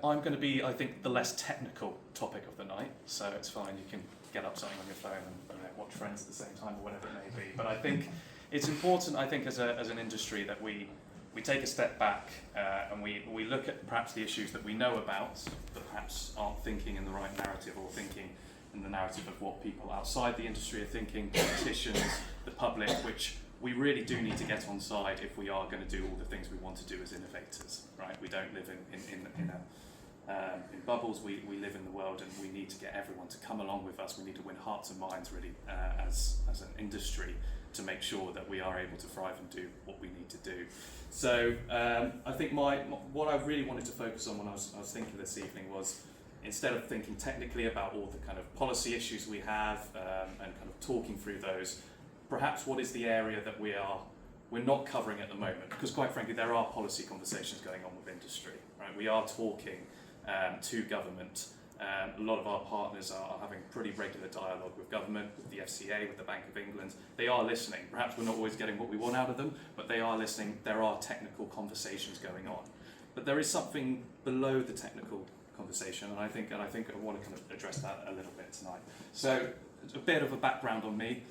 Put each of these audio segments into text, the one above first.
I'm going to be, I think, the less technical topic of the night, so it's fine, you can get up something on your phone and watch Friends at the same time or whatever it may be. But I think it's important, I think, as an industry that we take a step back and we look at perhaps the issues that we know about, but perhaps aren't thinking in the right narrative or thinking in the narrative of what people outside the industry are thinking, politicians, the public, which we really do need to get on side if we are going to do all the things we want to do as innovators, right? We don't live in bubbles, we live in the world, and we need to get everyone to come along with us. We need to win hearts and minds, really, as an industry, to make sure that we are able to thrive and do what we need to do. So I think what I really wanted to focus on when I was thinking this evening was, instead of thinking technically about all the kind of policy issues we have and kind of talking through those, perhaps what is the area that we're not covering at the moment, because quite frankly there are policy conversations going on with industry, right? We are talking to government. A lot of our partners are having pretty regular dialogue with government, with the FCA, with the Bank of England. They are listening. Perhaps we're not always getting what we want out of them, but they are listening. There are technical conversations going on. But there is something below the technical conversation, and I think I want to kind of address that a little bit tonight. So a bit of a background on me.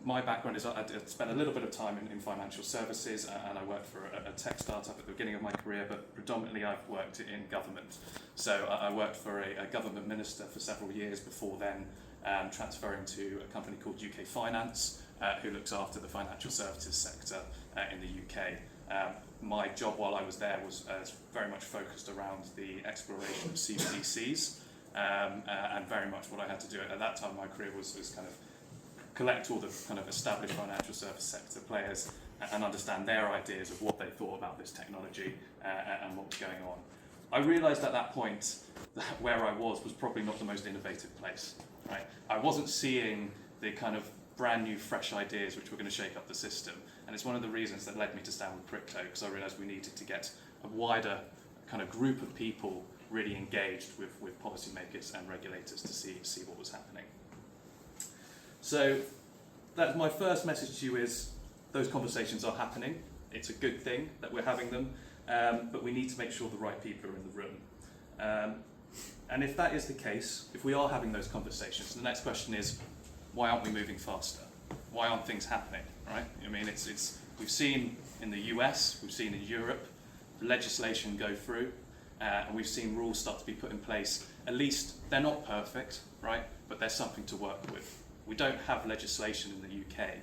My background is I spent a little bit of time in financial services, and I worked for a tech startup at the beginning of my career, but predominantly I've worked in government. So I worked for a government minister for several years before then transferring to a company called UK Finance, who looks after the financial services sector in the UK. My job while I was there was very much focused around the exploration of CBDCs, and very much what I had to do at that time in my career was kind of collect all the kind of established financial service sector players and understand their ideas of what they thought about this technology and what was going on. I realised at that point that where I was probably not the most innovative place, right? I wasn't seeing the kind of brand new, fresh ideas which were going to shake up the system, and it's one of the reasons that led me to stand with crypto, because I realised we needed to get a wider kind of group of people really engaged with policymakers and regulators to see what was happening. So that's my first message to you, is those conversations are happening. It's a good thing that we're having them, but we need to make sure the right people are in the room. And if that is the case, if we are having those conversations, the next question is, why aren't we moving faster? Why aren't things happening, right? I mean, we've seen in the US, we've seen in Europe, legislation go through, and we've seen rules start to be put in place. At least they're not perfect, right? But there's something to work with. We don't have legislation in the UK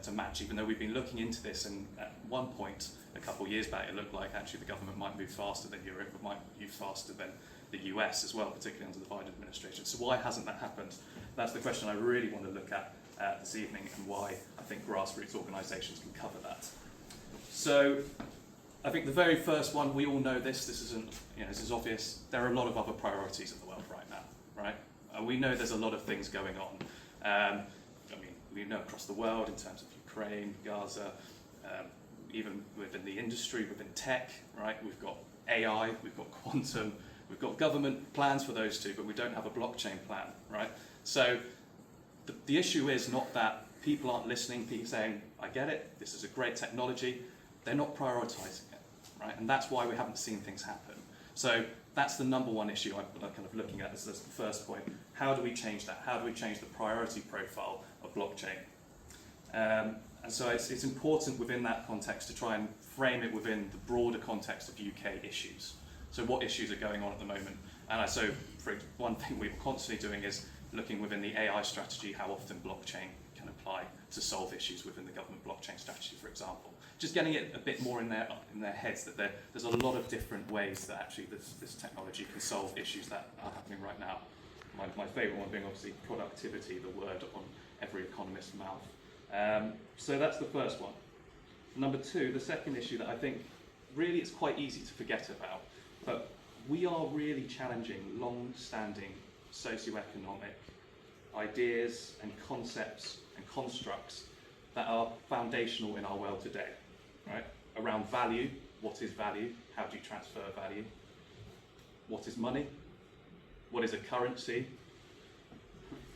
to match, even though we've been looking into this, and at one point, a couple of years back, it looked like actually the government might move faster than Europe, but might move faster than the US as well, particularly under the Biden administration. So why hasn't that happened? That's the question I really want to look at this evening, and why I think grassroots organisations can cover that. So I think the very first one, we all know this isn't, this is obvious. There are a lot of other priorities in the world right now, right? We know there's a lot of things going on. I mean, we know across the world in terms of Ukraine, Gaza, even within the industry, within tech, right? We've got AI, we've got quantum, we've got government plans for those two, but we don't have a blockchain plan, right? So the issue is not that people aren't listening, people saying, I get it, this is a great technology. They're not prioritising it, right? And that's why we haven't seen things happen. So that's the number one issue I'm kind of looking at as the first point. How do we change that? How do we change the priority profile of blockchain? And so it's important within that context to try and frame it within the broader context of UK issues. So what issues are going on at the moment? And so for one thing we're constantly doing is looking within the AI strategy, how often blockchain can apply to solve issues within the government blockchain strategy, for example. Just getting it a bit more in their heads that there's a lot of different ways that actually this technology can solve issues that are happening right now. My favourite one being obviously productivity, the word on every economist's mouth. So that's the first one. Number two, the second issue that I think really it's quite easy to forget about, but we are really challenging long-standing socioeconomic ideas and concepts and constructs that are foundational in our world today, right? Around value, what is value? How do you transfer value? What is money? What is a currency?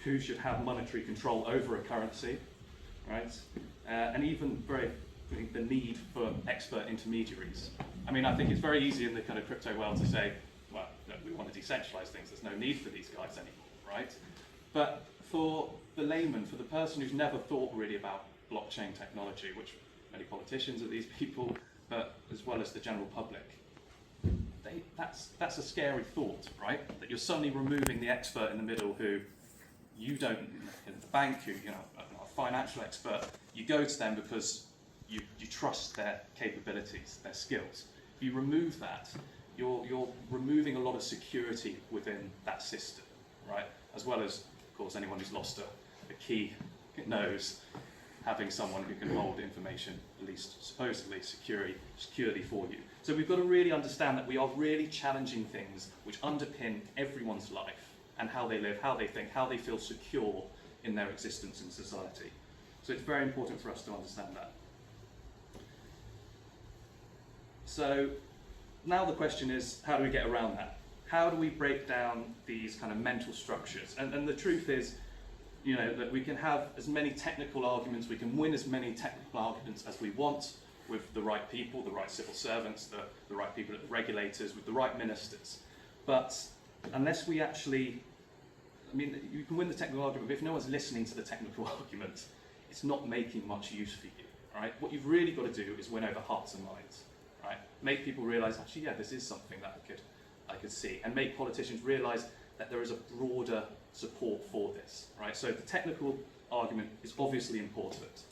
Who should have monetary control over a currency, right? And even the need for expert intermediaries. I mean, I think it's very easy in the kind of crypto world to say, well, we want to decentralize things. There's no need for these guys anymore, right? But for the layman, for the person who's never thought really about blockchain technology, which many politicians are these people, but as well as the general public, that's a scary thought, right? That you're suddenly removing the expert in the middle who you don't, in the bank, who, you know, a financial expert, you go to them because you trust their capabilities, their skills. If you remove that, you're removing a lot of security within that system, right? As well as, of course, anyone who's lost a key knows having someone who can hold information, at least supposedly securely for you. So we've got to really understand that we are really challenging things which underpin everyone's life and how they live, how they think, how they feel secure in their existence in society. So it's very important for us to understand that. So now the question is, how do we get around that? How do we break down these kind of mental structures? And the truth is, you know, that we can have as many technical arguments, we can win as many technical arguments as we want with the right people, the right civil servants, the right people, regulators, with the right ministers. But unless we actually, I mean, you can win the technical argument, but if no one's listening to the technical argument, it's not making much use for you, right? What you've really got to do is win over hearts and minds, right? Make people realise, actually, yeah, this is something that I could see, and make politicians realise that there is a broader support for this, right? So the technical argument is obviously important,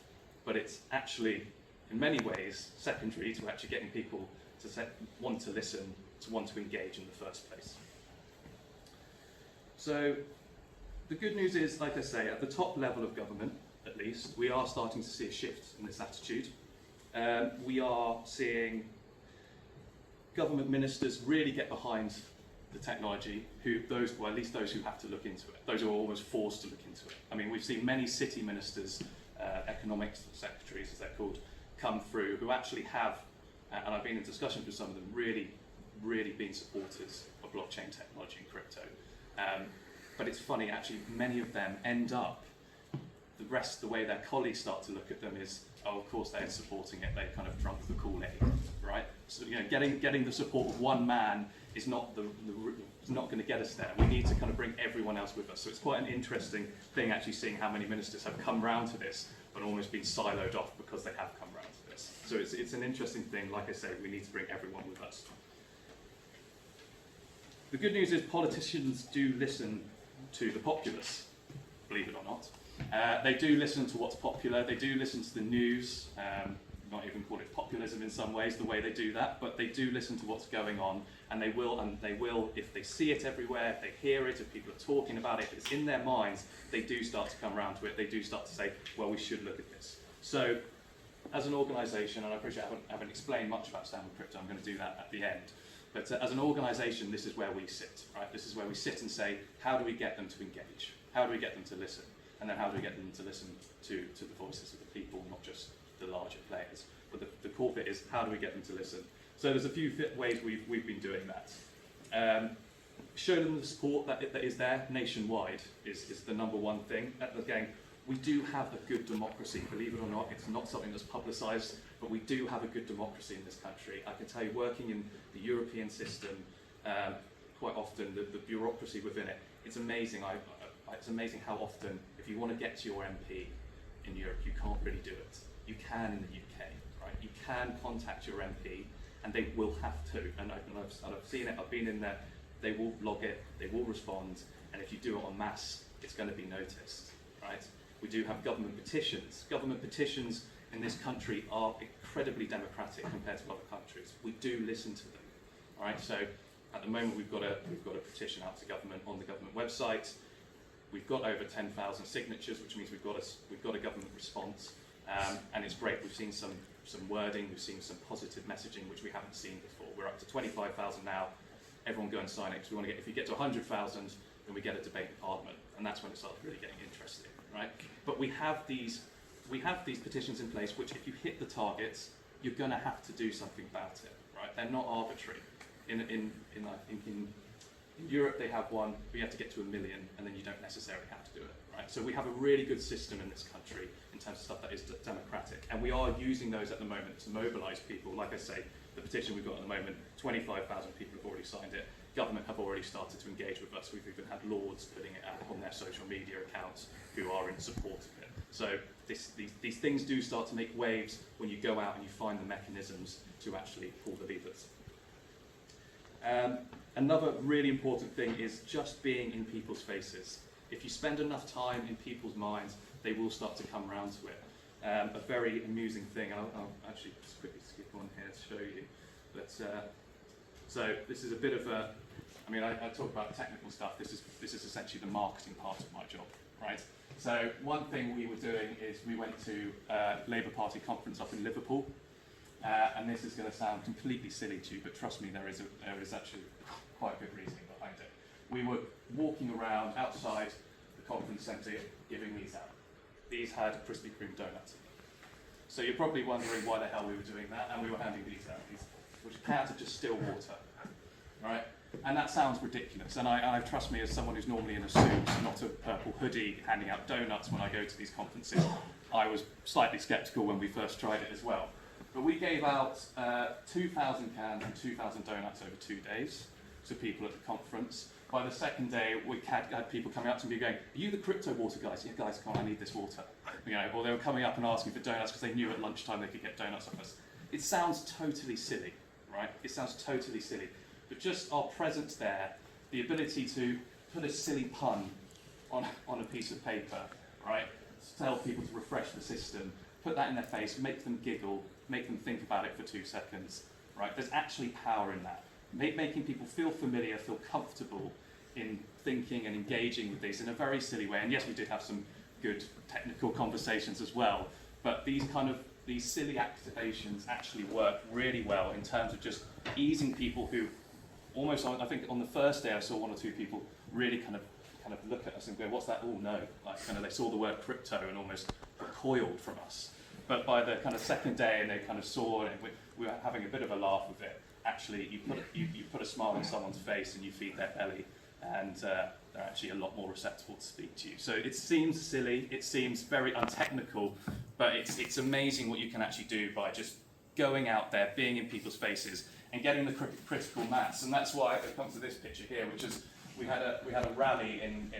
but it's actually, in many ways, secondary to actually getting people to want to listen, to want to engage in the first place. So the good news is, like I say, at the top level of government, at least, we are starting to see a shift in this attitude. We are seeing government ministers really get behind the technology, at least those who have to look into it, those who are almost forced to look into it. I mean, we've seen many city ministers, economics secretaries, as they're called, come through who actually have, and I've been in discussions with some of them, really been supporters of blockchain technology and crypto. But it's funny, actually, many of them end up, the way their colleagues start to look at them is, oh, of course they're supporting it, they kind of drunk the Kool-Aid, right? So, you know, getting the support of one man is not not going to get us there. We need to kind of bring everyone else with us. So it's quite an interesting thing actually seeing how many ministers have come round to this, but almost been siloed off because they have come round to this. So it's an interesting thing. Like I say, we need to bring everyone with us. The good news is politicians do listen to the populace, believe it or not. They do listen to what's popular. They do listen to the news. Not even call it populism in some ways, the way they do that, but they do listen to what's going on, and they will, if they see it everywhere, if they hear it, if people are talking about it, if it's in their minds, they do start to come around to it. They do start to say, well, we should look at this. So, as an organisation, and I appreciate I haven't explained much about Stand With Crypto, I'm going to do that at the end. But as an organisation, this is where we sit, right? This is where we sit and say, how do we get them to engage? How do we get them to listen? And then how do we get them to listen to the voices of the people, not just the larger players? But the core bit is, how do we get them to listen? So there's a few ways we've been doing that. Show them the support that is there nationwide is the number one thing. Again, we do have a good democracy, believe it or not. It's not something that's publicised, but we do have a good democracy in this country. I can tell you, working in the European system, quite often the bureaucracy within it, it's amazing. It's amazing how often, if you want to get to your MP in Europe, you can't really do it. You can in the UK, right? You can contact your MP, and they will have to. And I've seen it. I've been in there. They will log it. They will respond. And if you do it en masse, it's going to be noticed, right? We do have government petitions. Government petitions in this country are incredibly democratic compared to other countries. We do listen to them, all right? So at the moment, we've got a petition out to government on the government website. We've got over 10,000 signatures, which means we've got a government response, and it's great. We've seen some wording, we've seen some positive messaging, which we haven't seen before. We're up to 25,000 now. Everyone go and sign it, because we want to get. If you get to 100,000, then we get a debate in Parliament, and that's when it starts really getting interesting, right? But we have these petitions in place, which if you hit the targets, you're going to have to do something about it, right? They're not arbitrary. In Europe, they have one, but you have to get to 1 million, and then you don't necessarily have to do it, right? So we have a really good system in this country in terms of stuff that is democratic, and we are using those at the moment to mobilise people. Like I say, the petition we've got at the moment, 25,000 people have already signed it. Government have already started to engage with us. We've even had lords putting it out on their social media accounts who are in support of it. So these things do start to make waves when you go out and you find the mechanisms to actually pull the levers. Another really important thing is just being in people's faces. If you spend enough time in people's minds, they will start to come around to it. A very amusing thing, I'll actually just quickly skip on here to show you. But, so this is a bit of a, I mean, I talk about technical stuff. This is essentially the marketing part of my job, right? So one thing we were doing is we went to a Labour Party conference up in Liverpool, and this is going to sound completely silly to you, but trust me, there is actually quite good reasoning behind it. We were walking around outside the conference centre giving these out. These had Krispy Kreme donuts in them. So you're probably wondering why the hell we were doing that, and we were handing these out, which are cans of just still water, right? And that sounds ridiculous, and I trust me, as someone who's normally in a suit, not a purple hoodie, handing out donuts when I go to these conferences, I was slightly sceptical when we first tried it as well. But we gave out 2,000 cans and 2,000 donuts over 2 days to people at the conference. By the second day, we had people coming up to me going, "Are you the crypto water guys?" "Yeah, guys, come on, I need this water." You know, or they were coming up and asking for donuts because they knew at lunchtime they could get donuts off us. It sounds totally silly, right? It sounds totally silly. But just our presence there, the ability to put a silly pun on a piece of paper, right? Tell people to refresh the system, put that in their face, make them giggle, make them think about it for 2 seconds, right? There's actually power in that. Making people feel familiar, feel comfortable in thinking and engaging with these in a very silly way. And yes, we did have some good technical conversations as well, but these silly activations actually work really well in terms of just easing people who almost, I think on the first day I saw 1 or 2 people really kind of look at us and go, "What's that?" "Oh no," like kind of they saw the word crypto and almost recoiled from us. But by the kind of second day, and they kind of saw it, and we were having a bit of a laugh with it. Actually, you put a smile on someone's face and you feed their belly, and they're actually a lot more receptive to speak to you. So it seems silly, it seems very untechnical, but it's amazing what you can actually do by just going out there, being in people's faces, and getting the critical mass. And that's why it comes to this picture here, which is we had a rally in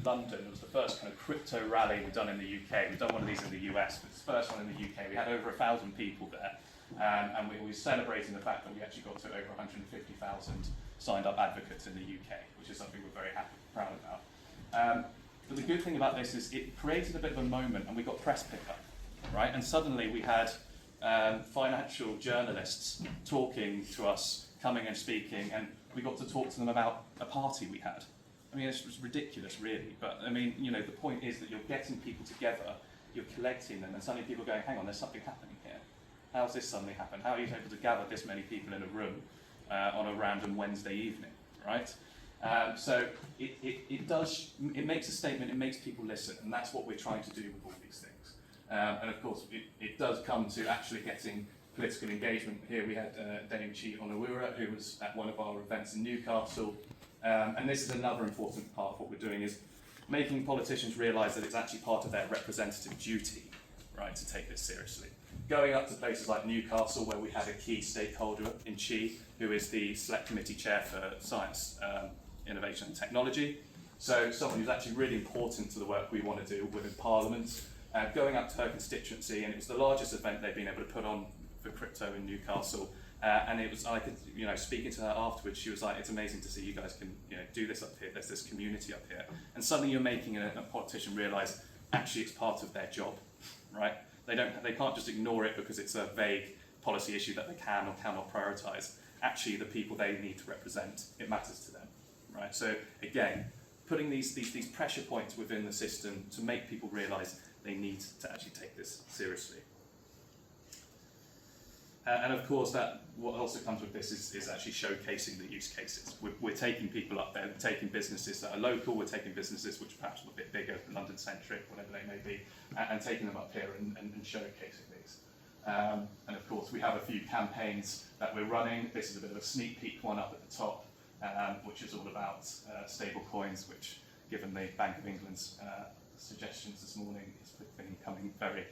London. It was the first kind of crypto rally we've done in the UK. We've done one of these in the US, but it's the first one in the UK. We had over 1,000 people there. And we were celebrating the fact that we actually got to over 150,000 signed up advocates in the UK, which is something we're very happy, proud about. But the good thing about this is it created a bit of a moment, and we got press pickup, right? And suddenly we had financial journalists talking to us, coming and speaking, and we got to talk to them about a party we had. I mean, it was ridiculous, really, but I mean, you know, the point is that you're getting people together, you're collecting them, and suddenly people are going, "Hang on, there's something happening here. How's this suddenly happened? How are you able to gather this many people in a room on a random Wednesday evening," right? So it makes a statement, it makes people listen, and that's what we're trying to do with all these things. And of course, it does come to actually getting political engagement. Here we had Dame Chi Onawura, who was at one of our events in Newcastle, and this is another important part of what we're doing, is making politicians realise that it's actually part of their representative duty, right, to take this seriously. Going up to places like Newcastle, where we had a key stakeholder in Chi, who is the Select Committee Chair for Science, Innovation and Technology. So someone who's actually really important to the work we want to do within Parliament. Going up to her constituency, and it was the largest event they've been able to put on for crypto in Newcastle. And it was, I could, you know, speaking to her afterwards, she was like, "It's amazing to see you guys can, you know, do this up here. There's this community up here." And suddenly you're making a politician realise actually it's part of their job, right? They can't just ignore it because it's a vague policy issue that they can or cannot prioritise. Actually, the people they need to represent, it matters to them, right? So again, putting these pressure points within the system to make people realise they need to actually take this seriously. And of course, what also comes with this is actually showcasing the use cases. We're taking people up there, we're taking businesses that are local, we're taking businesses which are perhaps a bit bigger, London-centric, whatever they may be, and taking them up here and showcasing these. And of course, we have a few campaigns that we're running. This is a bit of a sneak peek one up at the top, which is all about stable coins, which, given the Bank of England's suggestions this morning, is becoming very,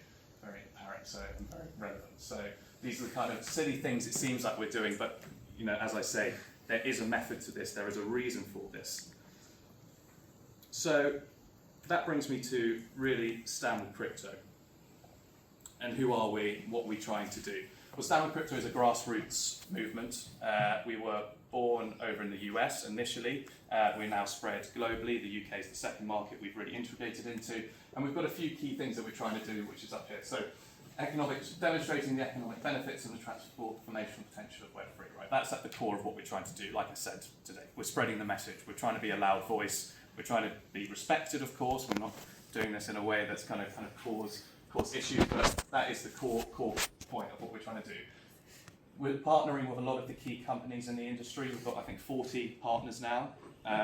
very apparent, and very relevant. So these are the kind of silly things it seems like we're doing, but you know, as I say, there is a method to this, there is a reason for this. So that brings me to really Stand With Crypto. And who are we? What are we trying to do? Well, Stand With Crypto is a grassroots movement. We were born over in the US initially. We're now spread globally. The UK is the second market we've really integrated into. And we've got a few key things that we're trying to do, which is up here. So demonstrating the economic benefits and the transformational potential of Web3, right? That's at the core of what we're trying to do. Like I said today, we're spreading the message. We're trying to be a loud voice. We're trying to be respected, of course. We're not doing this in a way that's kind of cause issues, but that is the core point of what we're trying to do. We're partnering with a lot of the key companies in the industry. We've got, I think, 40 partners now,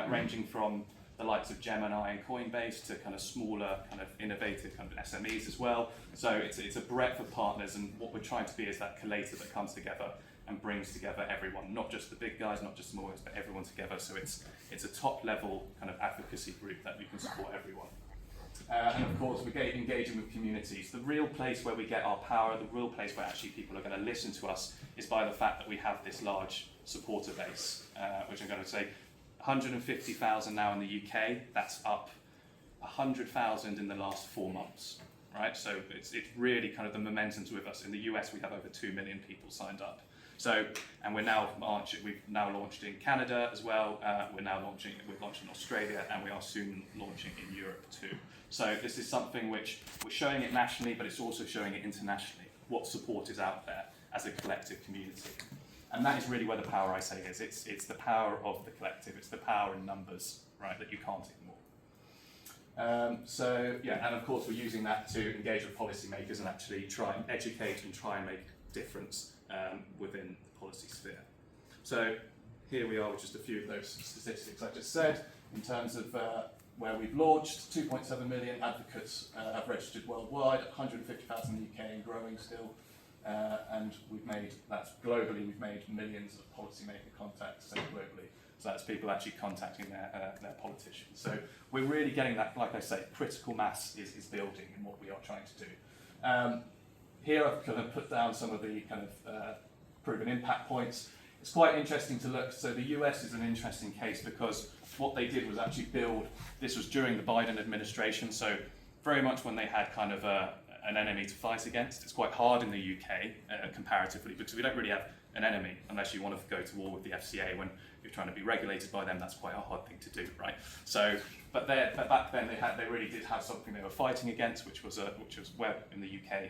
ranging from the likes of Gemini and Coinbase to kind of smaller, kind of innovative kind of SMEs as well. So it's a breadth of partners, and what we're trying to be is that collator that comes together and brings together everyone, not just the big guys, not just small guys, but everyone together. So it's a top level kind of advocacy group that we can support everyone. And of course, we're engaging with communities. The real place where we get our power, the real place where actually people are going to listen to us is by the fact that we have this large supporter base, which I'm going to say 150,000 now in the UK. That's up 100,000 in the last 4 months, right? So it's really kind of the momentum's with us. In the US, we have over 2 million people signed up. So, and we've now launched in Canada as well. We've launched in Australia, and we are soon launching in Europe too. So this is something which we're showing it nationally, but it's also showing it internationally, what support is out there as a collective community. And that is really where the power, I say, is. It's the power of the collective. It's the power in numbers, right, that you can't ignore. And of course, we're using that to engage with policymakers and actually try and educate and try and make a difference within the policy sphere. So here we are with just a few of those statistics I just said. In terms of where we've launched, 2.7 million advocates have registered worldwide, 150,000 in the UK and growing still. And that's globally, we've made millions of policymaker contacts globally. So that's people actually contacting their politicians. So we're really getting that, like I say, critical mass is building in what we are trying to do. Here I've kind of put down some of the kind of proven impact points. It's quite interesting to look. So the US is an interesting case because what they did was actually this was during the Biden administration, so very much when they had kind of an enemy to fight against. It's quite hard in the UK comparatively because we don't really have an enemy unless you want to go to war with the FCA. When you're trying to be regulated by them, that's quite a hard thing to do, right? So, but back then they really did have something they were fighting against, which was where in the UK,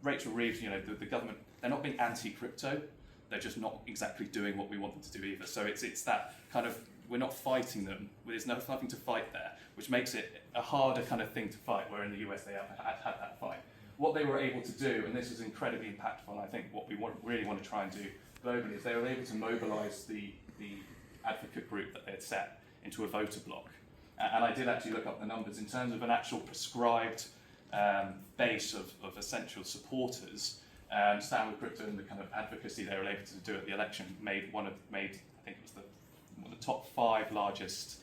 Rachel Reeves, the government, they're not being anti-crypto, they're just not exactly doing what we want them to do either. So it's that kind of, we're not fighting them, there's nothing to fight there, which makes it a harder kind of thing to fight, where in the US they had that fight. What they were able to do, and this is incredibly impactful, and I think what we really want to try and do globally, is they were able to mobilise the advocate group that they had set into a voter bloc. And I did actually look up the numbers in terms of an actual prescribed base of essential supporters. Stand With Crypto and the kind of advocacy they were able to do at the election made I think it was one of the top 5 largest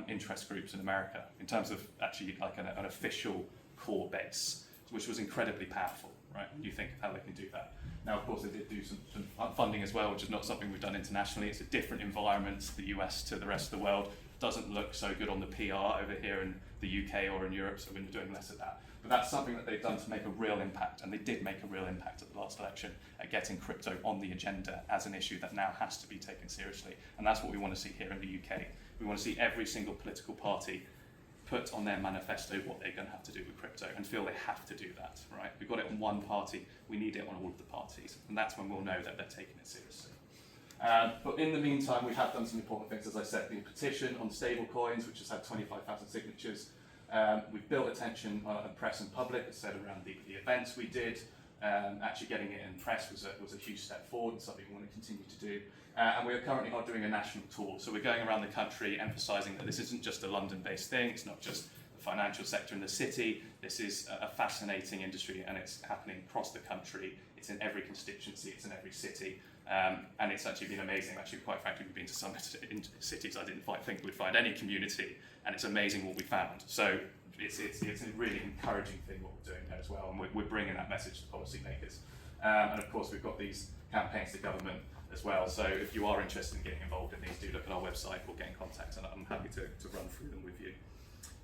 interest groups in America in terms of actually like an official core base, which was incredibly powerful, right? When you think of how they can do that. Now, of course, they did do some funding as well, which is not something we've done internationally. It's a different environment, the US to the rest of the world. Doesn't look so good on the PR over here in the UK or in Europe, so we're doing less of that. But that's something that they've done to make a real impact, and they did make a real impact at the last election at getting crypto on the agenda as an issue that now has to be taken seriously. And that's what we want to see here in the UK. We want to see every single political party put on their manifesto what they're going to have to do with crypto and feel they have to do that, right? We've got it on one party, we need it on all of the parties, and that's when we'll know that they're taking it seriously. But in the meantime, we have done some important things, as I said, the petition on stable coins, which has had 25,000 signatures. We've built attention on press and public, as I said, around the events we did. Actually getting it in press was a huge step forward, and something we want to continue to do. And we are currently doing a national tour. So we're going around the country emphasising that this isn't just a London-based thing, it's not just the financial sector in the city. This is a fascinating industry, and it's happening across the country. It's in every constituency, it's in every city. And it's actually been amazing. Actually, quite frankly, we've been to some cities I didn't think we'd find any community, and it's amazing what we found. So it's a really encouraging thing what we're doing there as well, and we're bringing that message to policymakers. And of course, we've got these campaigns to government. as well. So if you are interested in getting involved in these, do look at our website or get in contact, and I'm happy to run through them with you.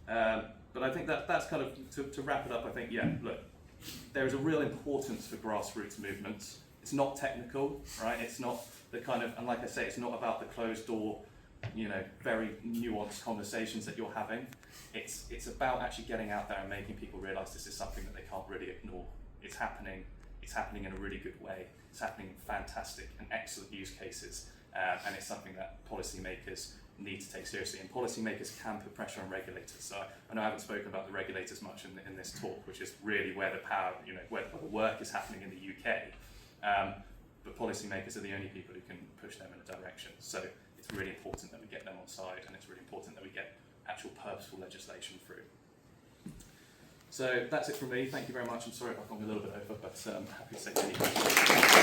But I think that's kind of, to wrap it up, I think, yeah, look, there is a real importance for grassroots movements. It's not technical, right? It's not the kind of, and like I say, it's not about the closed door, you know, very nuanced conversations that you're having. It's about actually getting out there and making people realise this is something that they can't really ignore. It's happening in a really good way. It's happening in fantastic and excellent use cases, and it's something that policymakers need to take seriously, and policymakers can put pressure on regulators. So I know I haven't spoken about the regulators much in this talk, which is really where the power, you know, where the work is happening in the UK. But policymakers are the only people who can push them in a direction. So it's really important that we get them on side, and it's really important that we get actual purposeful legislation through. So that's it from me. Thank you very much. I'm sorry if I've gone a little bit over, but I'm happy to take any questions.